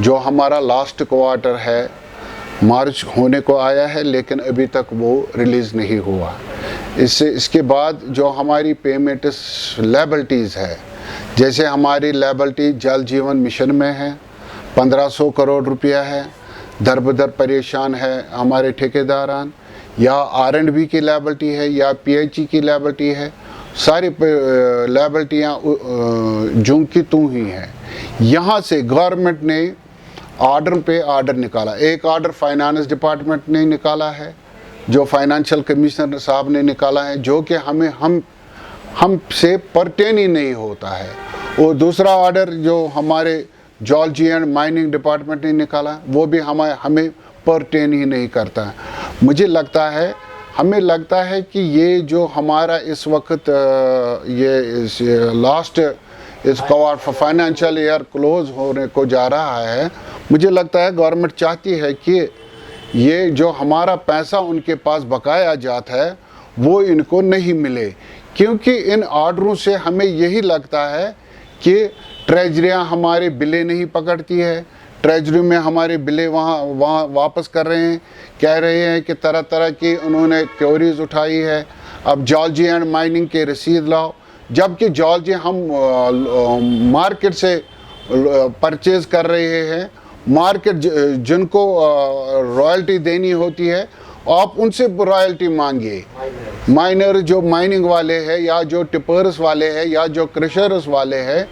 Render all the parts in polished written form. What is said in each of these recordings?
जो हमारा last quarter है मार्च होने को आया है, लेकिन अभी तक वो रिलीज़ नहीं हुआ। इसके बाद जो हमारी पेमेंट लायबिलिटीज़ है, जैसे हमारी लायबिलिटी जल जीवन मिशन में है 1500 करोड़ रुपया है, दर बदर परेशान है हमारे ठेकेदारान, या R&B की लायबिलिटी है या PHE की लायबिलिटी है, सारी लायबिलिटियाँ जूं की तू ही हैं। यहाँ से गवर्नमेंट ने ऑर्डर पे ऑर्डर निकाला। एक ऑर्डर फाइनेंस डिपार्टमेंट ने निकाला है, जो फाइनेंशियल कमिश्नर साहब ने निकाला है, जो कि हमसे परटेन ही नहीं होता है। और दूसरा ऑर्डर जो हमारे जॉलजी एंड माइनिंग डिपार्टमेंट ने निकाला, वो भी हमें परटेन ही नहीं करता है। हमें लगता है कि ये जो हमारा इस वक्त ये लास्ट इस क्वार्टर फाइनेंशियल ईयर क्लोज होने को जा रहा है, मुझे लगता है गवर्नमेंट चाहती है कि ये जो हमारा पैसा उनके पास बकाया जाता है वो इनको नहीं मिले, क्योंकि इन ऑर्डरों से हमें यही लगता है कि ट्रेजरियाँ हमारे बिलें नहीं पकड़ती है। ट्रेजरी में हमारे बिलें वहाँ वापस कर रहे हैं, कह रहे हैं कि तरह तरह की उन्होंने क्वेरीज उठाई है। अब जॉलजी एंड माइनिंग के रसीद लाओ, जबकि जॉलजी हम मार्केट से परचेज़ कर रहे हैं, मार्केट जिनको रॉयल्टी देनी होती है आप उनसे रॉयल्टी मांगिए। माइनर जो माइनिंग वाले हैं या जो टिपर्स वाले हैं या जो क्रशर्स वाले हैं,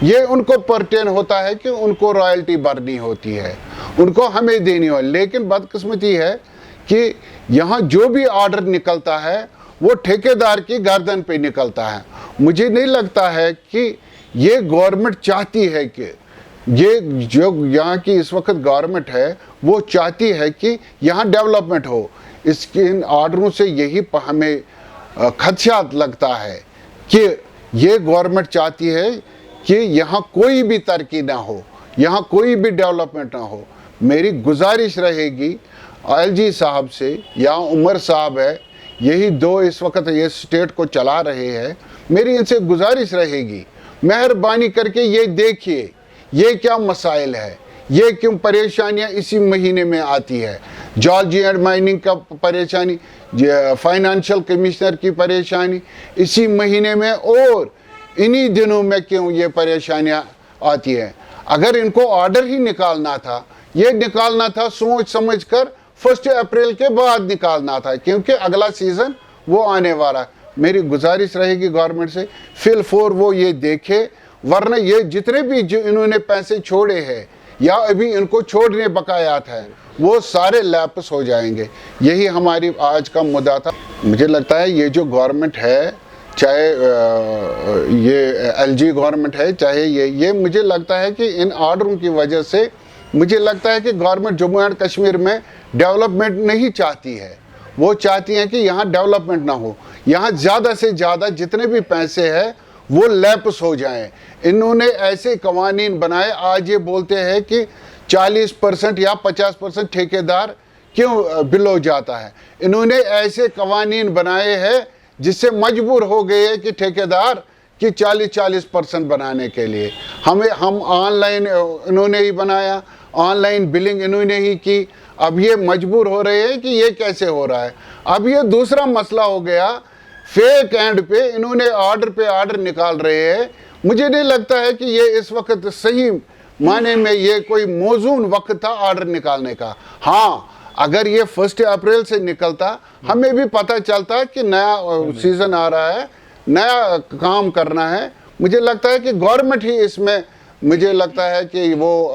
ये उनको परटेन होता है कि उनको रॉयल्टी भरनी होती है, उनको हमें देनी हो। लेकिन बदकिस्मती है कि यहाँ जो भी ऑर्डर निकलता है वो ठेकेदार की गर्दन पे निकलता है। मुझे नहीं लगता है कि ये गवर्नमेंट चाहती है कि ये जो यहाँ की इस वक्त गवर्नमेंट है वो चाहती है कि यहाँ डेवलपमेंट हो। इसके इन ऑर्डरों से यही हमें खदशात लगता है कि ये गवर्नमेंट चाहती है कि यहाँ कोई भी तरक्की ना हो, यहाँ कोई भी डेवलपमेंट ना हो। मेरी गुजारिश रहेगी LG साहब से या उमर साहब है, यही दो इस वक्त ये स्टेट को चला रहे हैं, मेरी इनसे गुजारिश रहेगी मेहरबानी करके ये देखिए ये क्या मसाइल है, ये क्यों परेशानियां इसी महीने में आती है। जॉलजी एंड माइनिंग का परेशानी, फाइनेंशियल कमिश्नर की परेशानी इसी महीने में, और इन्हीं दिनों में क्यों ये परेशानियां आती हैं। अगर इनको ऑर्डर ही निकालना था, ये निकालना था सोच समझ कर 1 अप्रैल के बाद निकालना था, क्योंकि अगला सीज़न वो आने वाला। मेरी गुजारिश रहेगी गवर्नमेंट से फिल 4 वो ये देखे, वरना ये जितने भी जो इन्होंने पैसे छोड़े हैं या अभी इनको छोड़ने बकायात है वो सारे लैप्स हो जाएंगे। यही हमारी आज का मुद्दा था। मुझे लगता है ये जो गवर्नमेंट है, चाहे ये LG गवर्नमेंट है, चाहे ये मुझे लगता है कि इन ऑर्डरों की वजह से मुझे लगता है कि गवर्नमेंट जम्मू एंड कश्मीर में डेवलपमेंट नहीं चाहती है। वो चाहती हैं कि यहाँ डेवलपमेंट ना हो, यहाँ ज़्यादा से ज़्यादा जितने भी पैसे हैं वो लैप्स हो जाएं। इन्होंने ऐसे कवानीन बनाए, आज ये बोलते हैं कि 40% या 50% ठेकेदार क्यों बिलो जाता है। इन्होंने ऐसे कवानीन बनाए हैं जिससे मजबूर हो गए कि ठेकेदार कि 40% बनाने के लिए हम ऑनलाइन इन्होंने ही बनाया, ऑनलाइन बिलिंग इन्होंने ही की। अब ये मजबूर हो रहे हैं कि ये कैसे हो रहा है। अब ये दूसरा मसला हो गया, फेक एंड पे इन्होंने ऑर्डर पे ऑर्डर निकाल रहे हैं। मुझे नहीं लगता है कि ये इस वक्त सही माने में ये कोई मौजून वक्त था ऑर्डर निकालने का। हाँ, अगर ये 1 अप्रैल से निकलता, हमें भी पता चलता कि नया सीज़न आ रहा है, नया काम करना है। मुझे लगता है कि गवर्नमेंट ही इसमें, मुझे लगता है कि वो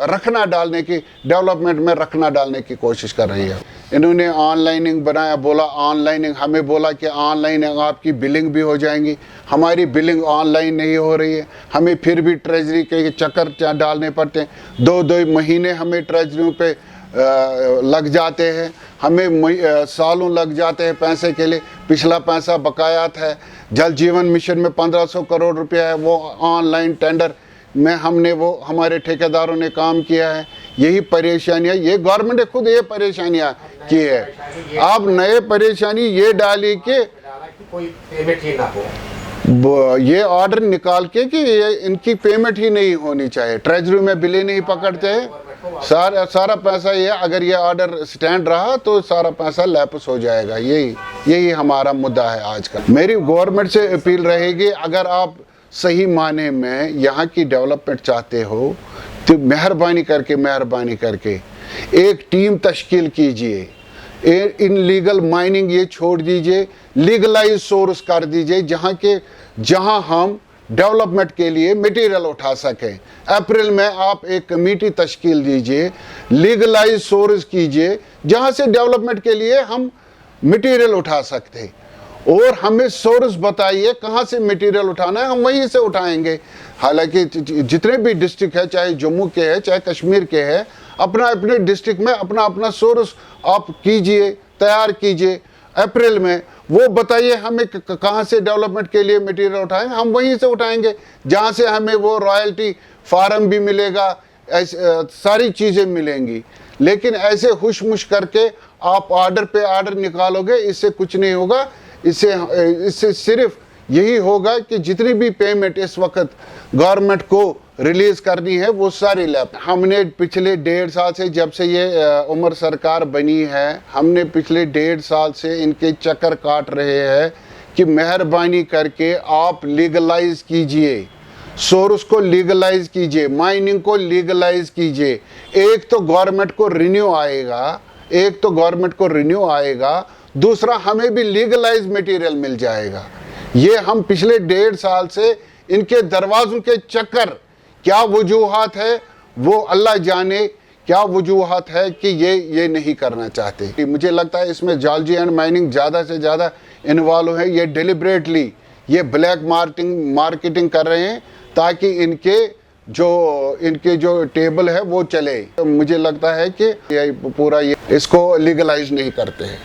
रखना डालने की, डेवलपमेंट में रखना डालने की कोशिश कर रही है। इन्होंने ऑनलाइनिंग बनाया, बोला ऑनलाइनिंग, हमें बोला कि ऑनलाइन आपकी बिलिंग भी हो जाएंगी। हमारी बिलिंग ऑनलाइन नहीं हो रही है, हमें फिर भी ट्रेजरी के चक्कर डालने पड़ते हैं। 2 महीने हमें ट्रेजरियों पे लग जाते हैं, हमें सालों लग जाते हैं पैसे के लिए। पिछला पैसा बकायात है। जल जीवन मिशन में 1500 करोड़ रुपया है, वो ऑनलाइन टेंडर में हमने वो हमारे ठेकेदारों ने काम किया है। यही परेशानियाँ, ये गवर्नमेंट ने खुद ये परेशानियाँ की है। अब नए परेशानी ये डाली कि कोई पेमेंट ही ना हो। ये ऑर्डर निकाल के कि इनकी पेमेंट ही नहीं होनी चाहिए, ट्रेजरी में बिल ही नहीं पकड़ते, सारा पैसा ये, अगर ये ऑर्डर स्टैंड रहा तो सारा पैसा लैप्स हो जाएगा। यही हमारा मुद्दा है आज का। मेरी गवर्नमेंट से अपील रहेगी, अगर आप सही माने में यहाँ की डेवलपमेंट चाहते हो तो मेहरबानी करके एक टीम तश्कील कीजिए, इन लीगल माइनिंग ये छोड़ दीजिए, लीगलाइज सोर्स कर दीजिए, जहां हम डेवलपमेंट के लिए मटेरियल उठा सकें। अप्रैल में आप एक कमेटी तश्कील दीजिए, लीगलाइज सोर्स कीजिए, जहां से डेवलपमेंट के लिए हम मटेरियल उठा सकते हैं, और हमें सोर्स बताइए कहां से मटेरियल उठाना है, हम वहीं से उठाएंगे। हालांकि जितने भी डिस्ट्रिक्ट है, चाहे जम्मू के है चाहे कश्मीर के है, अपने डिस्ट्रिक्ट में अपना सोर्स आप कीजिए, तैयार कीजिए। अप्रैल में वो बताइए हमें कहां से डेवलपमेंट के लिए मटेरियल उठाएं, हम वहीं से उठाएंगे, जहां से हमें वो रॉयल्टी फार्म भी मिलेगा, सारी चीज़ें मिलेंगी। लेकिन ऐसे हुश-मुश करके आप ऑर्डर पे ऑर्डर निकालोगे, इससे कुछ नहीं होगा। इससे सिर्फ यही होगा कि जितनी भी पेमेंट इस वक्त गवर्नमेंट को रिलीज करनी है वो सारी लैप। हमने पिछले 1.5 साल से, जब से ये उमर सरकार बनी है, हमने पिछले 1.5 साल से इनके चक्कर काट रहे हैं कि मेहरबानी करके आप लीगलाइज कीजिए, सोर्स को लीगलाइज कीजिए, माइनिंग को लीगलाइज कीजिए। एक तो गवर्नमेंट को रिन्यू आएगा, दूसरा हमें भी लीगलाइज मटेरियल मिल जाएगा। ये हम पिछले 1.5 साल से इनके दरवाजों के चक्कर, क्या वजूहात है वो अल्लाह जाने, क्या वजूहात है कि ये नहीं करना चाहते। मुझे लगता है इसमें जॉलजी एंड माइनिंग ज़्यादा से ज़्यादा इन्वॉल्व है। ये डिलिबरेटली ये ब्लैक मार्केटिंग कर रहे हैं ताकि इनके जो टेबल है वो चले। मुझे लगता है कि ये पूरा इसको लीगलाइज नहीं करते हैं।